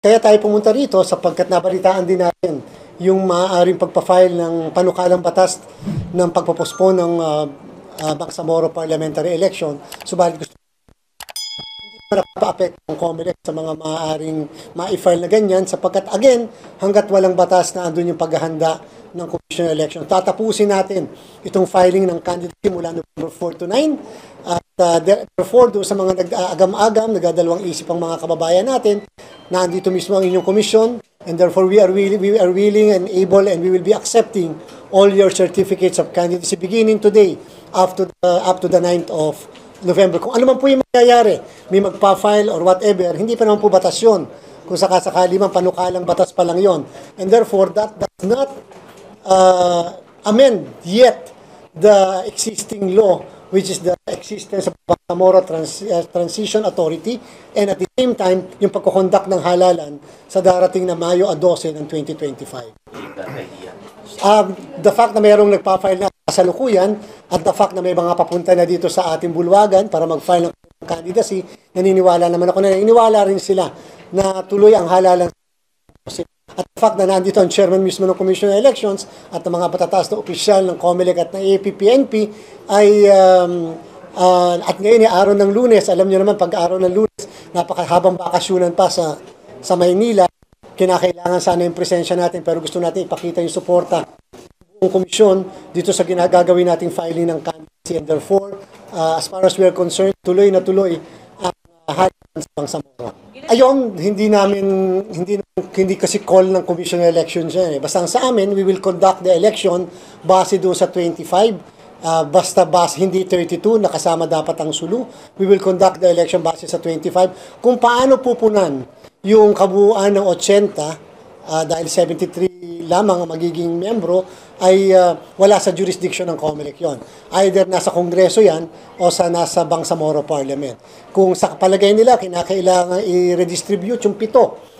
Kaya tayo pumunta rito sapagkat nabalitaan din natin yung maaaring pagpa-file ng panukalang batas ng pagpopospone ng Bangsamoro parliamentary election. Subalit gusto pa-apekto ng COMELEC sa mga maaaring ma-file na ganyan sapagkat again, hanggat walang batas na andun yung paghahanda ng Commission on Election. Tatapusin natin itong filing ng candidacy mula November 4 to 9 at therefore doon sa mga nag-agam-agam, nagdadalawang isip ang mga kababayan natin na andito mismo ang inyong commission and therefore we are willing and able and we will be accepting all your certificates of candidacy beginning today up to the 9th of November. Kung ano man po yung mangyayari, may magpa-file or whatever, hindi pa naman po batas yun. Kung sakasakali man panukalang batas pa lang yon. And therefore, that does not amend yet the existing law, which is the existence of Bangsamoro Transition Authority, and at the same time, yung pagkukondak ng halalan sa darating na Mayo 12 ng 2025. The fact na mayroong nagpa-file na kasalukuyan at the fact na may mga papunta na dito sa ating bulwagan para mag-file ng candidacy, naniniwala naman ako na naniniwala rin sila na tuloy ang halalan. At the fact na nandito ang chairman mismo ng Commission on Elections at ang mga patataas na opisyal ng COMELEC at ng APP-NP ay at ngayon ay araw ng Lunes. Alam niyo naman pag araw ng Lunes, napakahabang bakasyunan pa sa Maynila. Kinakailangan sana yung presensya natin pero gusto natin ipakita yung suporta ng komisyon dito sa ginagagawin nating filing ng candidacy and therefore as far as we are concerned, tuloy na tuloy ang halalan sa Bangsamoro. Ayun, hindi kasi call ng Commission on Elections yan. Basta sa amin, we will conduct the election base doon sa 25. Basta hindi 32, nakasama dapat ang sulu. We will conduct the election base sa 25. Kung paano pupunan yung kabuuan ng 80, dahil 73 lamang ang magiging membro, ay wala sa jurisdiction ng COMELEC yon. Either nasa Kongreso yan o nasa Bangsamoro Parliament. Kung sa palagay nila, kinakailangan i-redistribute yung 7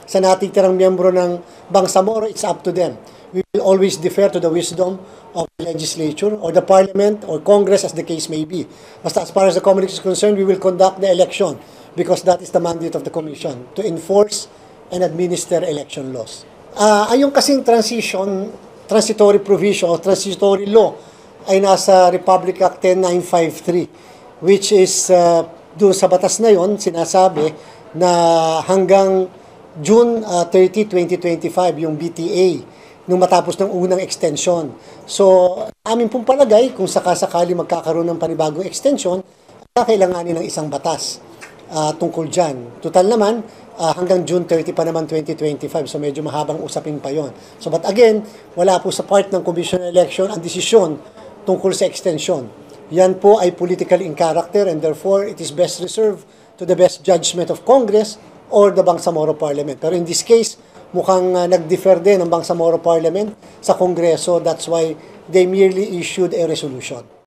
sa natitirang miyembro ng Bangsamoro, it's up to them. We will always defer to the wisdom of the legislature or the parliament or Congress as the case may be. Basta as far as the COMELEC is concerned, we will conduct the election because that is the mandate of the Commission to enforce and administer election laws. Ayong kasing transitory provision o transitory law ay nasa Republic Act 10953 which is doon sa batas na yon sinasabi na hanggang June 30, 2025 yung BTA nung matapos ng unang extension. So, amin pong palagay, kung sakasakali magkakaroon ng panibagong extension, kailanganin ng isang batas tungkol dyan. Total naman, hanggang June 30 pa naman 2025, so medyo mahabang usapin pa yon. So, but again, wala po sa part ng Commission on Election ang desisyon tungkol sa extension. Yan po ay political in character and therefore, it is best reserved to the best judgment of Congress or the Bangsamoro Parliament. Pero in this case, mukhang nag-defer din ang Bangsamoro Parliament sa Kongreso. That's why they merely issued a resolution.